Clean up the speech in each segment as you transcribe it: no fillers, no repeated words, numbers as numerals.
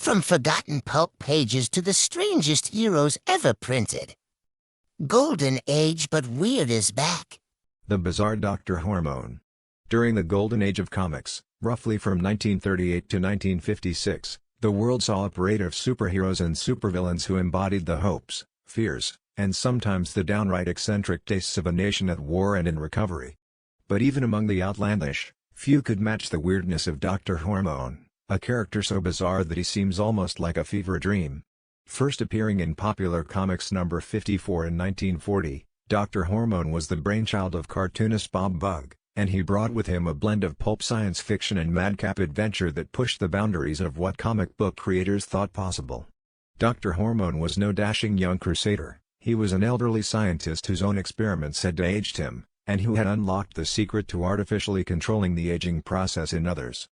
from forgotten pulp pages to the strangest heroes ever printed. Golden Age but Weird is back. The bizarre Dr. Hormone. During the Golden Age of comics, roughly from 1938 to 1956, the world saw a parade of superheroes and supervillains who embodied the hopes, fears, and sometimes the downright eccentric tastes of a nation at war and in recovery. But even among the outlandish, few could match the weirdness of Dr. Hormone, a character so bizarre that he seems almost like a fever dream. First appearing in Popular Comics number 54 in 1940, Dr. Hormone was the brainchild of cartoonist Bob Bug, and he brought with him a blend of pulp science fiction and madcap adventure that pushed the boundaries of what comic book creators thought possible. Dr. Hormone was no dashing young crusader, he was an elderly scientist whose own experiments had de-aged him, and who had unlocked the secret to artificially controlling the aging process in others.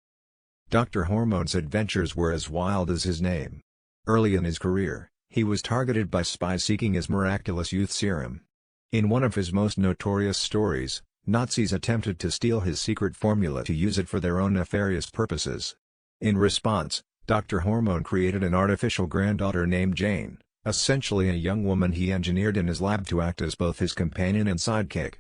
Dr. Hormone's adventures were as wild as his name. Early in his career, he was targeted by spies seeking his miraculous youth serum. In one of his most notorious stories, Nazis attempted to steal his secret formula to use it for their own nefarious purposes. In response, Dr. Hormone created an artificial granddaughter named Jane, essentially a young woman he engineered in his lab to act as both his companion and sidekick.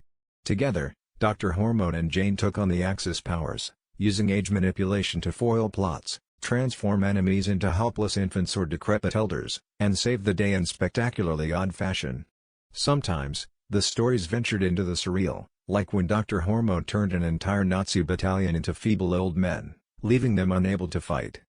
Together, Dr. Hormone and Jane took on the Axis powers, using age manipulation to foil plots, transform enemies into helpless infants or decrepit elders, and save the day in spectacularly odd fashion. Sometimes, the stories ventured into the surreal, like when Dr. Hormone turned an entire Nazi battalion into feeble old men, leaving them unable to fight.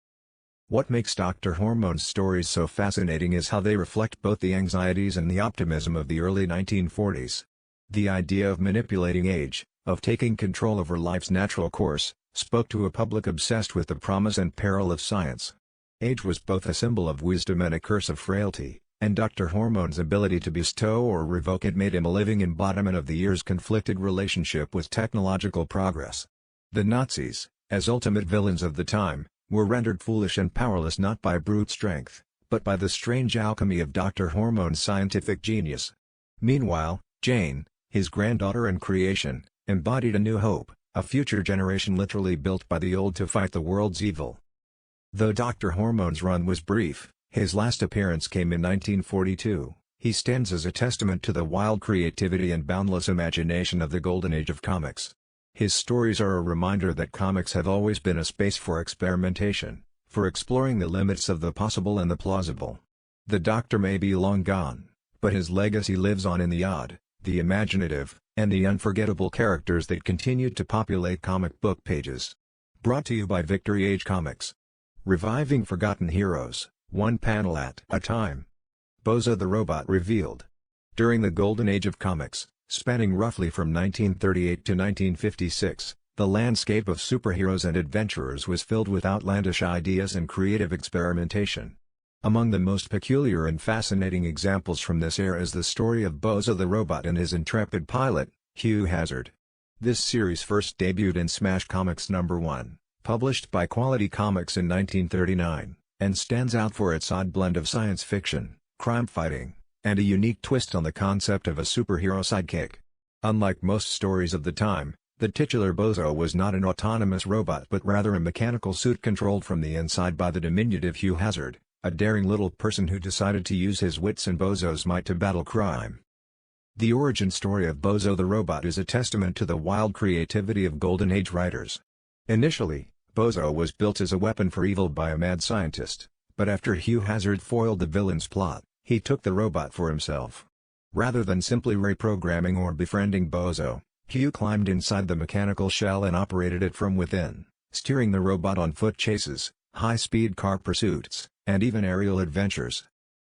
What makes Dr. Hormone's stories so fascinating is how they reflect both the anxieties and the optimism of the early 1940s. The idea of manipulating age, of taking control over life's natural course, spoke to a public obsessed with the promise and peril of science. Age was both a symbol of wisdom and a curse of frailty, and Dr. Hormone's ability to bestow or revoke it made him a living embodiment of the year's conflicted relationship with technological progress. The Nazis, as ultimate villains of the time, were rendered foolish and powerless not by brute strength, but by the strange alchemy of Dr. Hormone's scientific genius. Meanwhile, Jane, his granddaughter and creation, embodied a new hope, a future generation literally built by the old to fight the world's evil. Though Dr. Hormone's run was brief, his last appearance came in 1942, he stands as a testament to the wild creativity and boundless imagination of the Golden Age of comics. His stories are a reminder that comics have always been a space for experimentation, for exploring the limits of the possible and the plausible. The Doctor may be long gone, but his legacy lives on in the odd, the imaginative, and the unforgettable characters that continue to populate comic book pages. Brought to you by Victory Age Comics. Reviving forgotten heroes, one panel at a time. Bozo the Robot revealed. During the Golden Age of comics, spanning roughly from 1938 to 1956, the landscape of superheroes and adventurers was filled with outlandish ideas and creative experimentation. Among the most peculiar and fascinating examples from this era is the story of Bozo the Robot and his intrepid pilot, Hugh Hazard. This series first debuted in Smash Comics number 1, published by Quality Comics in 1939, and stands out for its odd blend of science fiction, crime fighting, and a unique twist on the concept of a superhero sidekick. Unlike most stories of the time, the titular Bozo was not an autonomous robot but rather a mechanical suit controlled from the inside by the diminutive Hugh Hazard, a daring little person who decided to use his wits and Bozo's might to battle crime. The origin story of Bozo the Robot is a testament to the wild creativity of Golden Age writers. Initially, Bozo was built as a weapon for evil by a mad scientist, but after Hugh Hazard foiled the villain's plot, he took the robot for himself. Rather than simply reprogramming or befriending Bozo, Hugh climbed inside the mechanical shell and operated it from within, steering the robot on foot chases, high-speed car pursuits, and even aerial adventures.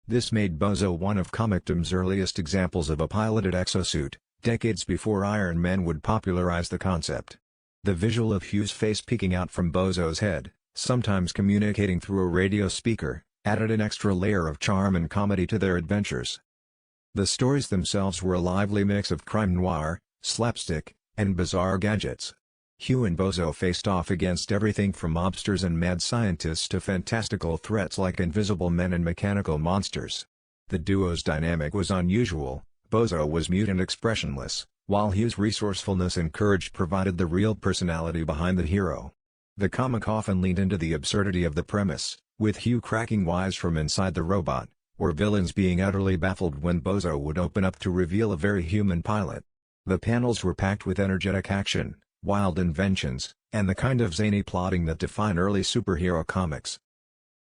This made Bozo one of comicdom's earliest examples of a piloted exosuit, decades before Iron Man would popularize the concept. The visual of Hugh's face peeking out from Bozo's head, sometimes communicating through a radio speaker, added an extra layer of charm and comedy to their adventures. The stories themselves were a lively mix of crime noir, slapstick, and bizarre gadgets. Hugh and Bozo faced off against everything from mobsters and mad scientists to fantastical threats like invisible men and mechanical monsters. The duo's dynamic was unusual. Bozo was mute and expressionless, while Hugh's resourcefulness and courage provided the real personality behind the hero. The comic often leaned into the absurdity of the premise, with Hugh cracking wise from inside the robot, or villains being utterly baffled when Bozo would open up to reveal a very human pilot. The panels were packed with energetic action, wild inventions, and the kind of zany plotting that define early superhero comics.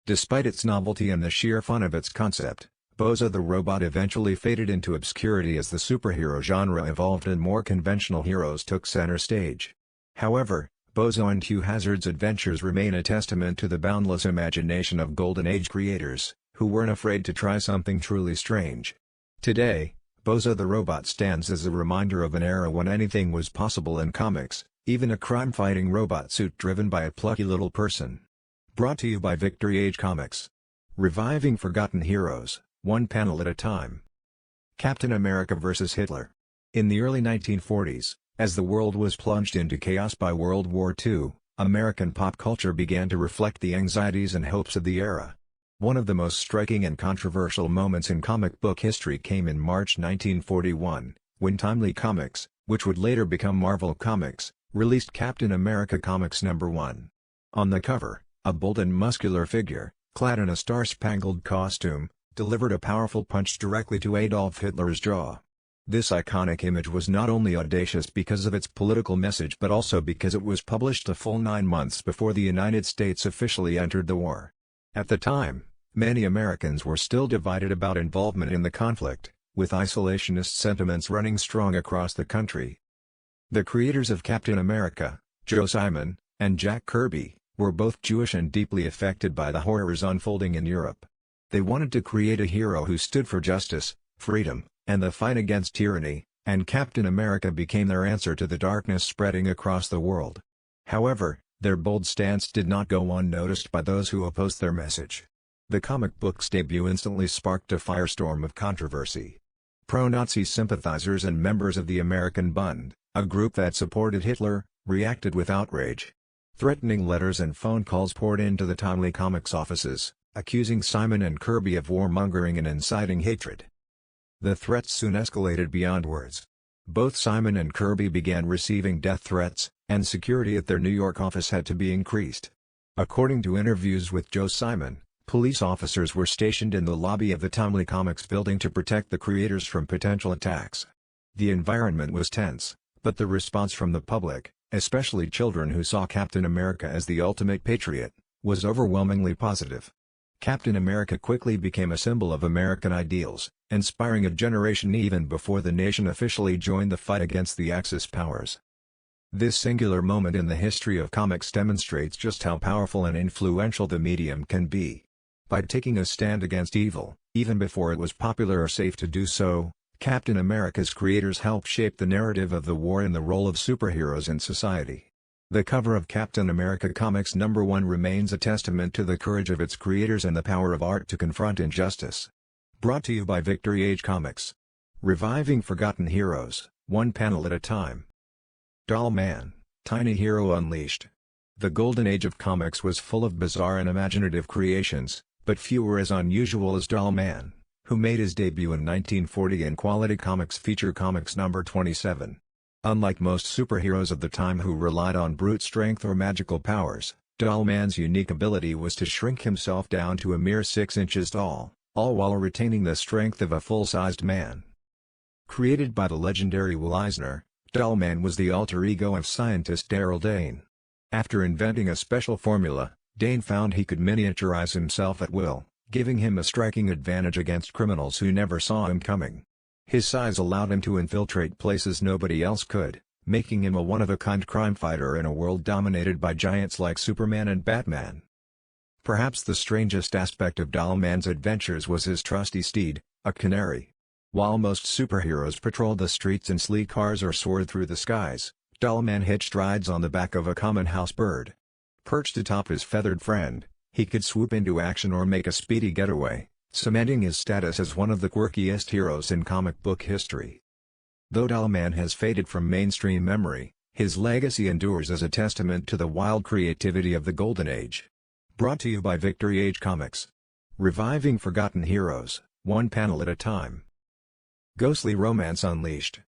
Despite its novelty and the sheer fun of its concept, Bozo the Robot eventually faded into obscurity as the superhero genre evolved and more conventional heroes took center stage. However, Bozo and Hugh Hazard's adventures remain a testament to the boundless imagination of Golden Age creators, who weren't afraid to try something truly strange. Today, Bozo the Robot stands as a reminder of an era when anything was possible in comics, even a crime-fighting robot suit driven by a plucky little person. Brought to you by Victory Age Comics. Reviving forgotten heroes, one panel at a time. Captain America vs. Hitler. In the early 1940s, as the world was plunged into chaos by World War II, American pop culture began to reflect the anxieties and hopes of the era. One of the most striking and controversial moments in comic book history came in March 1941, when Timely Comics, which would later become Marvel Comics, released Captain America Comics #1. On the cover, a bold and muscular figure, clad in a star-spangled costume, delivered a powerful punch directly to Adolf Hitler's jaw. This iconic image was not only audacious because of its political message but also because it was published a full 9 months before the United States officially entered the war. At the time, many Americans were still divided about involvement in the conflict, with isolationist sentiments running strong across the country. The creators of Captain America, Joe Simon, and Jack Kirby, were both Jewish and deeply affected by the horrors unfolding in Europe. They wanted to create a hero who stood for justice, freedom, and the fight against tyranny, and Captain America became their answer to the darkness spreading across the world. However, their bold stance did not go unnoticed by those who opposed their message. The comic book's debut instantly sparked a firestorm of controversy. Pro-Nazi sympathizers and members of the American Bund, a group that supported Hitler, reacted with outrage. Threatening letters and phone calls poured into the Timely Comics offices, accusing Simon and Kirby of warmongering and inciting hatred. The threats soon escalated beyond words. Both Simon and Kirby began receiving death threats, and security at their New York office had to be increased. According to interviews with Joe Simon, police officers were stationed in the lobby of the Timely Comics building to protect the creators from potential attacks. The environment was tense, but the response from the public, especially children who saw Captain America as the ultimate patriot, was overwhelmingly positive. Captain America quickly became a symbol of American ideals, inspiring a generation even before the nation officially joined the fight against the Axis powers. This singular moment in the history of comics demonstrates just how powerful and influential the medium can be. By taking a stand against evil, even before it was popular or safe to do so, Captain America's creators helped shape the narrative of the war and the role of superheroes in society. The cover of Captain America Comics #1 remains a testament to the courage of its creators and the power of art to confront injustice. Brought to you by Victory Age Comics. Reviving forgotten heroes, one panel at a time. Doll Man, Tiny Hero Unleashed. The Golden Age of Comics was full of bizarre and imaginative creations, but few were as unusual as Doll Man, who made his debut in 1940 in Quality Comics Feature Comics #27. Unlike most superheroes of the time who relied on brute strength or magical powers, Doll Man's unique ability was to shrink himself down to a mere 6 inches tall, all while retaining the strength of a full-sized man. Created by the legendary Will Eisner, Doll Man was the alter ego of scientist Darrell Dane. After inventing a special formula, Dane found he could miniaturize himself at will, giving him a striking advantage against criminals who never saw him coming. His size allowed him to infiltrate places nobody else could, making him a one-of-a-kind crime fighter in a world dominated by giants like Superman and Batman. Perhaps the strangest aspect of Doll Man's adventures was his trusty steed, a canary. While most superheroes patrolled the streets in sleek cars or soared through the skies, Doll Man hitched rides on the back of a common house bird. Perched atop his feathered friend, he could swoop into action or make a speedy getaway, cementing his status as one of the quirkiest heroes in comic book history. Though Doll Man has faded from mainstream memory, his legacy endures as a testament to the wild creativity of the Golden Age. Brought to you by Victory Age Comics. Reviving forgotten heroes, one panel at a time. Ghostly Romance Unleashed.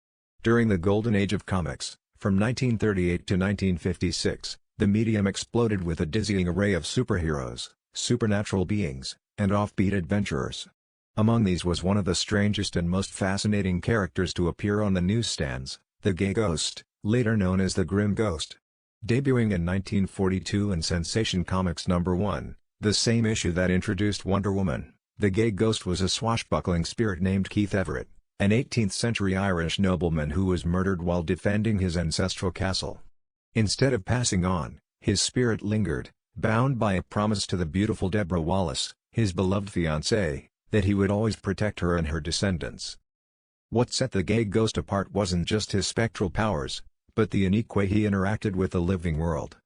During the Golden Age of Comics, from 1938 to 1956, the medium exploded with a dizzying array of superheroes, supernatural beings, and offbeat adventurers. Among these was one of the strangest and most fascinating characters to appear on the newsstands, the Gay Ghost, later known as the Grim Ghost. Debuting in 1942 in Sensation Comics #1, the same issue that introduced Wonder Woman, the Gay Ghost was a swashbuckling spirit named Keith Everett, an 18th-century Irish nobleman who was murdered while defending his ancestral castle. Instead of passing on, his spirit lingered, bound by a promise to the beautiful Deborah Wallace, his beloved fiancée, that he would always protect her and her descendants. What set the Gay Ghost apart wasn't just his spectral powers, but the unique way he interacted with the living world.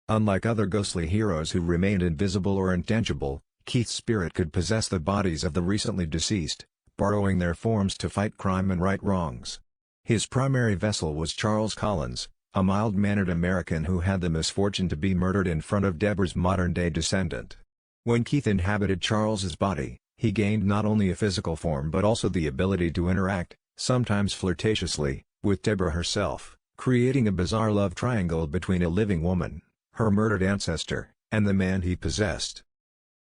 Unlike other ghostly heroes who remained invisible or intangible, Keith's spirit could possess the bodies of the recently deceased, borrowing their forms to fight crime and right wrongs. His primary vessel was Charles Collins, a mild-mannered American who had the misfortune to be murdered in front of Deborah's modern-day descendant. When Keith inhabited Charles's body, he gained not only a physical form but also the ability to interact, sometimes flirtatiously, with Deborah herself, creating a bizarre love triangle between a living woman, her murdered ancestor, and the man he possessed.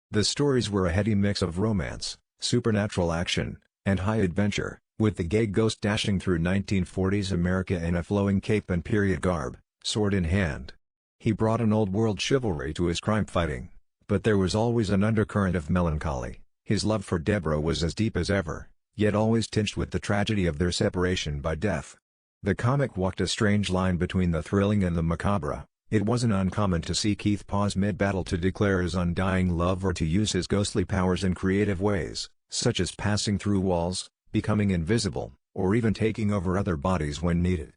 The stories were a heady mix of romance, supernatural action, and high adventure, with the Gay Ghost dashing through 1940s America in a flowing cape and period garb, sword in hand. He brought an old-world chivalry to his crime fighting, but there was always an undercurrent of melancholy. His love for Deborah was as deep as ever, yet always tinged with the tragedy of their separation by death. The comic walked a strange line between the thrilling and the macabre. It wasn't uncommon to see Keith pause mid-battle to declare his undying love or to use his ghostly powers in creative ways, such as passing through walls, becoming invisible, or even taking over other bodies when needed.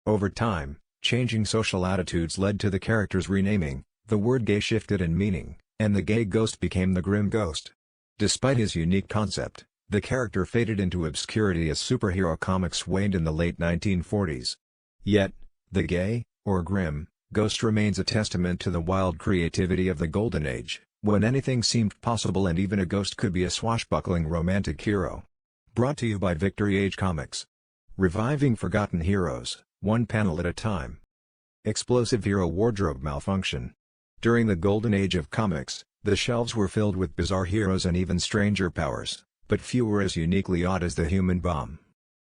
Over time, changing social attitudes led to the character's renaming. The word gay shifted in meaning, and the Gay Ghost became the Grim Ghost. Despite his unique concept, the character faded into obscurity as superhero comics waned in the late 1940s. Yet, the Gay, or Grim, Ghost remains a testament to the wild creativity of the Golden Age, when anything seemed possible and even a ghost could be a swashbuckling romantic hero. Brought to you by Victory Age Comics. Reviving forgotten heroes, one panel at a time. Explosive hero wardrobe malfunction. During the Golden Age of Comics, the shelves were filled with bizarre heroes and even stranger powers, but few were as uniquely odd as the Human Bomb.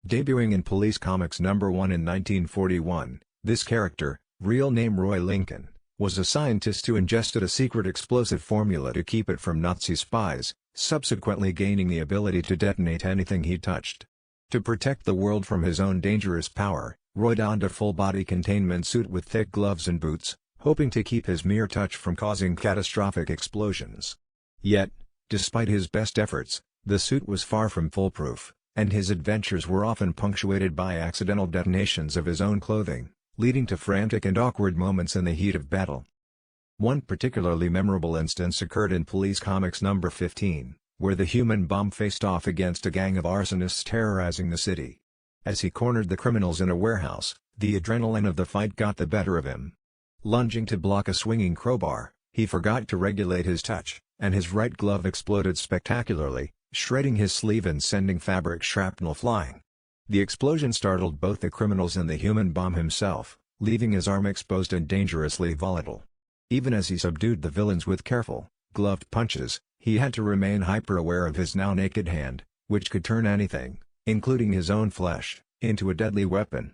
Debuting in Police Comics #1 in 1941, this character, real name Roy Lincoln, was a scientist who ingested a secret explosive formula to keep it from Nazi spies, subsequently gaining the ability to detonate anything he touched. To protect the world from his own dangerous power, Roy donned a full-body containment suit with thick gloves and boots, hoping to keep his mere touch from causing catastrophic explosions. Yet, despite his best efforts, the suit was far from foolproof, and his adventures were often punctuated by accidental detonations of his own clothing, leading to frantic and awkward moments in the heat of battle. One particularly memorable instance occurred in Police Comics #15, where the Human Bomb faced off against a gang of arsonists terrorizing the city. As he cornered the criminals in a warehouse, the adrenaline of the fight got the better of him. Lunging to block a swinging crowbar, he forgot to regulate his touch, and his right glove exploded spectacularly, shredding his sleeve and sending fabric shrapnel flying. The explosion startled both the criminals and the Human Bomb himself, leaving his arm exposed and dangerously volatile. Even as he subdued the villains with careful, gloved punches, he had to remain hyper-aware of his now naked hand, which could turn anything, including his own flesh, into a deadly weapon.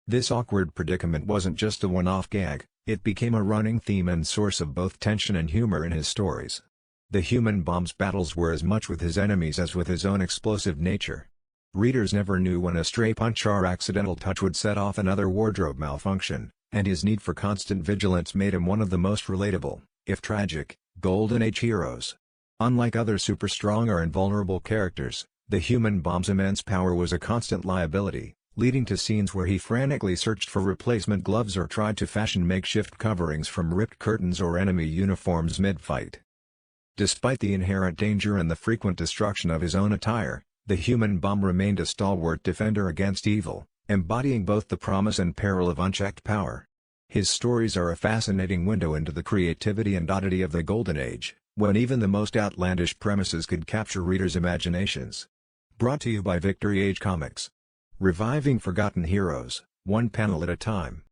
This awkward predicament wasn't just a one-off gag, it became a running theme and source of both tension and humor in his stories. The Human Bomb's battles were as much with his enemies as with his own explosive nature. Readers never knew when a stray punch or accidental touch would set off another wardrobe malfunction, and his need for constant vigilance made him one of the most relatable, if tragic, Golden Age heroes. Unlike other super-strong or invulnerable characters, the Human Bomb's immense power was a constant liability, leading to scenes where he frantically searched for replacement gloves or tried to fashion makeshift coverings from ripped curtains or enemy uniforms mid-fight. Despite the inherent danger and the frequent destruction of his own attire, the Human Bomb remained a stalwart defender against evil, embodying both the promise and peril of unchecked power. His stories are a fascinating window into the creativity and oddity of the Golden Age, when even the most outlandish premises could capture readers' imaginations. Brought to you by Victory Age Comics. Reviving forgotten heroes, one panel at a time.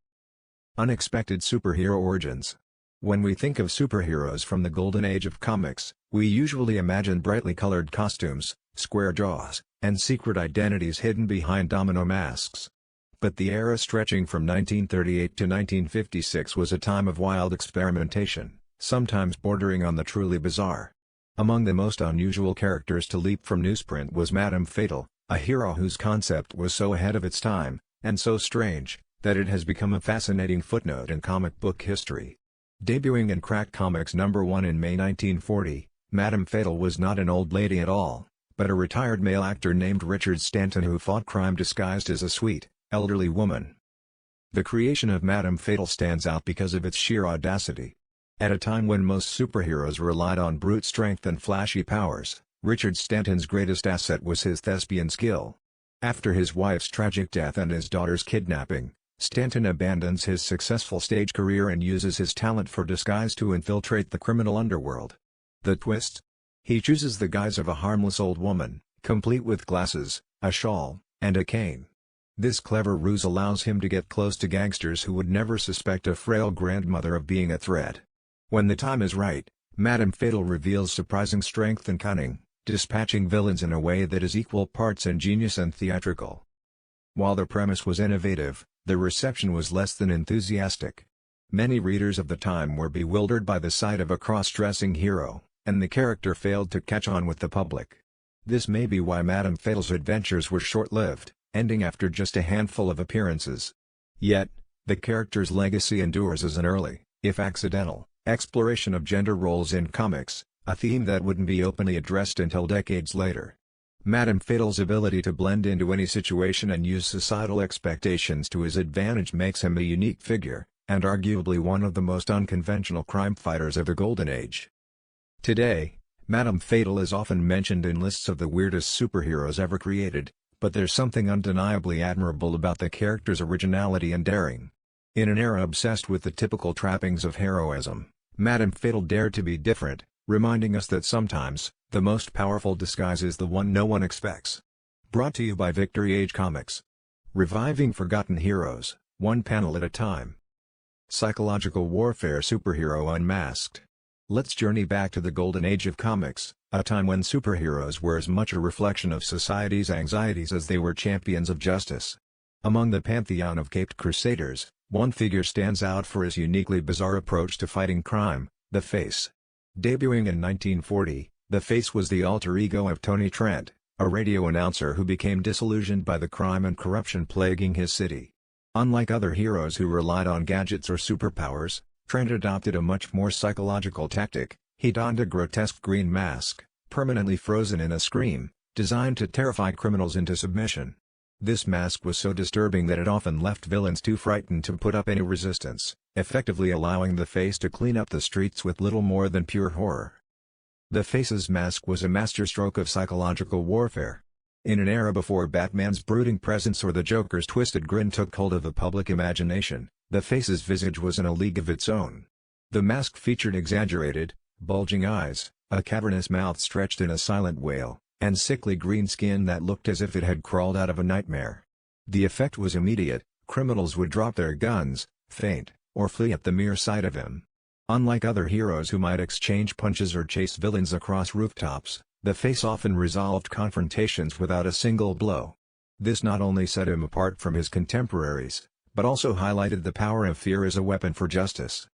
Unexpected superhero origins. When we think of superheroes from the Golden Age of comics, we usually imagine brightly colored costumes, square jaws, and secret identities hidden behind domino masks. But the era stretching from 1938 to 1956 was a time of wild experimentation, sometimes bordering on the truly bizarre. Among the most unusual characters to leap from newsprint was Madame Fatal, a hero whose concept was so ahead of its time, and so strange, that it has become a fascinating footnote in comic book history. Debuting in Crack Comics #1 in May 1940, Madame Fatal was not an old lady at all, but a retired male actor named Richard Stanton who fought crime disguised as a sweet, elderly woman. The creation of Madame Fatal stands out because of its sheer audacity. At a time when most superheroes relied on brute strength and flashy powers, Richard Stanton's greatest asset was his thespian skill. After his wife's tragic death and his daughter's kidnapping, Stanton abandons his successful stage career and uses his talent for disguise to infiltrate the criminal underworld. The twist? He chooses the guise of a harmless old woman, complete with glasses, a shawl, and a cane. This clever ruse allows him to get close to gangsters who would never suspect a frail grandmother of being a threat. When the time is right, Madame Fatal reveals surprising strength and cunning, dispatching villains in a way that is equal parts ingenious and theatrical. While the premise was innovative, the reception was less than enthusiastic. Many readers of the time were bewildered by the sight of a cross-dressing hero, and the character failed to catch on with the public. This may be why Madame Fatal's adventures were short-lived, ending after just a handful of appearances. Yet, the character's legacy endures as an early, if accidental, exploration of gender roles in comics, a theme that wouldn't be openly addressed until decades later. Madame Fatal's ability to blend into any situation and use societal expectations to his advantage makes him a unique figure, and arguably one of the most unconventional crime fighters of the Golden Age. Today, Madame Fatal is often mentioned in lists of the weirdest superheroes ever created, but there's something undeniably admirable about the character's originality and daring. In an era obsessed with the typical trappings of heroism, Madame Fatal dared to be different, reminding us that sometimes, the most powerful disguise is the one no one expects. Brought to you by Victory Age Comics. Reviving forgotten heroes, one panel at a time. Psychological warfare superhero unmasked. Let's journey back to the Golden Age of comics, a time when superheroes were as much a reflection of society's anxieties as they were champions of justice. Among the pantheon of caped crusaders, one figure stands out for his uniquely bizarre approach to fighting crime, the Face. Debuting in 1940, the Face was the alter ego of Tony Trent, a radio announcer who became disillusioned by the crime and corruption plaguing his city. Unlike other heroes who relied on gadgets or superpowers, Trent adopted a much more psychological tactic. He donned a grotesque green mask, permanently frozen in a scream, designed to terrify criminals into submission. This mask was so disturbing that it often left villains too frightened to put up any resistance, effectively allowing the Face to clean up the streets with little more than pure horror. The Face's mask was a masterstroke of psychological warfare. In an era before Batman's brooding presence or the Joker's twisted grin took hold of the public imagination, the Face's visage was in a league of its own. The mask featured exaggerated, bulging eyes, a cavernous mouth stretched in a silent wail, and sickly green skin that looked as if it had crawled out of a nightmare. The effect was immediate. Criminals would drop their guns, faint, or flee at the mere sight of him. Unlike other heroes who might exchange punches or chase villains across rooftops, the Face often resolved confrontations without a single blow. This not only set him apart from his contemporaries, but also highlighted the power of fear as a weapon for justice.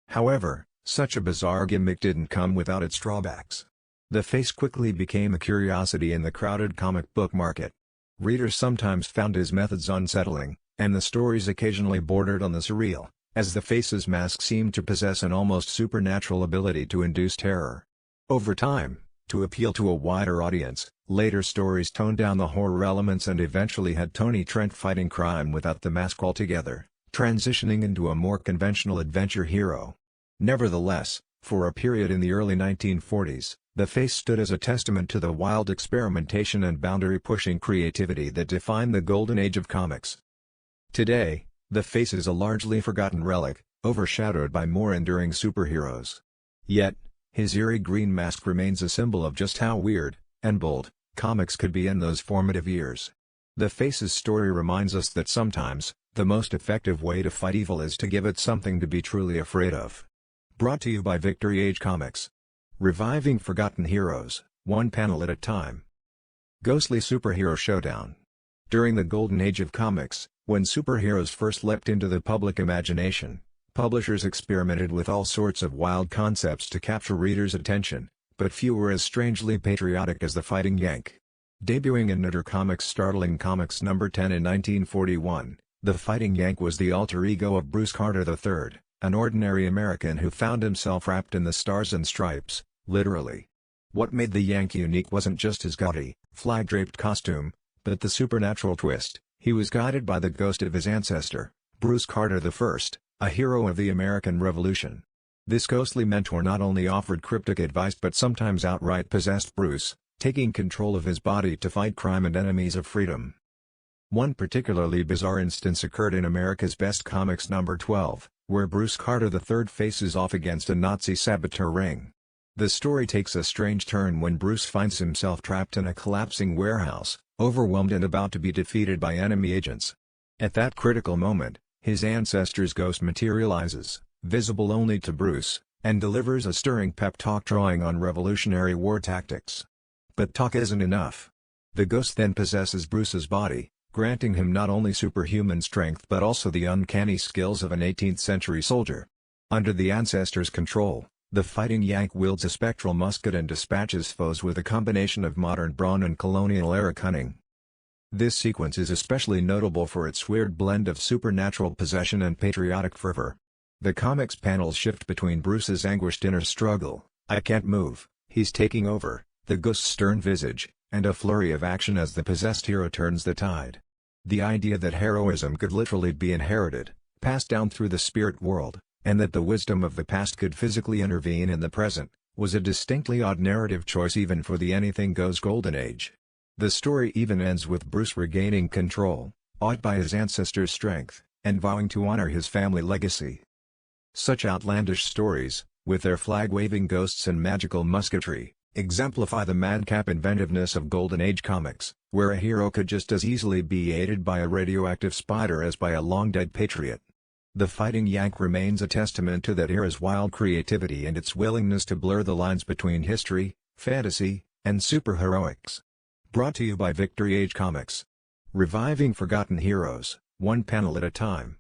However, such a bizarre gimmick didn't come without its drawbacks. The Face quickly became a curiosity in the crowded comic book market. Readers sometimes found his methods unsettling, and the stories occasionally bordered on the surreal, as the Face's mask seemed to possess an almost supernatural ability to induce terror. Over time, to appeal to a wider audience, later stories toned down the horror elements and eventually had Tony Trent fighting crime without the mask altogether, transitioning into a more conventional adventure hero. Nevertheless, for a period in the early 1940s, the Face stood as a testament to the wild experimentation and boundary-pushing creativity that defined the Golden Age of comics. Today, the Face is a largely forgotten relic, overshadowed by more enduring superheroes. Yet, his eerie green mask remains a symbol of just how weird, and bold, comics could be in those formative years. The Face's story reminds us that sometimes, the most effective way to fight evil is to give it something to be truly afraid of. Brought to you by Victory Age Comics. Reviving forgotten heroes, one panel at a time. Ghostly Superhero Showdown. During the Golden Age of Comics, when superheroes first leapt into the public imagination, publishers experimented with all sorts of wild concepts to capture readers' attention, but few were as strangely patriotic as the Fighting Yank. Debuting in Nutter Comics' Startling Comics number 10 in 1941, the Fighting Yank was the alter ego of Bruce Carter III, an ordinary American who found himself wrapped in the stars and stripes, literally. What made the Yank unique wasn't just his gaudy, flag-draped costume, but the supernatural twist. He was guided by the ghost of his ancestor, Bruce Carter I, a hero of the American Revolution. This ghostly mentor not only offered cryptic advice but sometimes outright possessed Bruce, taking control of his body to fight crime and enemies of freedom. One particularly bizarre instance occurred in America's Best Comics number 12, where Bruce Carter III faces off against a Nazi saboteur ring. The story takes a strange turn when Bruce finds himself trapped in a collapsing warehouse, overwhelmed and about to be defeated by enemy agents. At that critical moment, his ancestor's ghost materializes, visible only to Bruce, and delivers a stirring pep talk drawing on Revolutionary War tactics. But talk isn't enough. The ghost then possesses Bruce's body, granting him not only superhuman strength but also the uncanny skills of an 18th-century soldier. Under the ancestor's control, the Fighting Yank wields a spectral musket and dispatches foes with a combination of modern brawn and colonial-era cunning. This sequence is especially notable for its weird blend of supernatural possession and patriotic fervor. The comic's panels shift between Bruce's anguished inner struggle, "I can't move, he's taking over," the ghost's stern visage, and a flurry of action as the possessed hero turns the tide. The idea that heroism could literally be inherited, passed down through the spirit world, and that the wisdom of the past could physically intervene in the present, was a distinctly odd narrative choice even for the Anything Goes Golden Age. The story even ends with Bruce regaining control, awed by his ancestor's strength, and vowing to honor his family legacy. Such outlandish stories, with their flag-waving ghosts and magical musketry, exemplify the madcap inventiveness of Golden Age comics, where a hero could just as easily be aided by a radioactive spider as by a long-dead patriot. The Fighting Yank remains a testament to that era's wild creativity and its willingness to blur the lines between history, fantasy, and superheroics. Brought to you by Victory Age Comics. Reviving forgotten heroes, one panel at a time.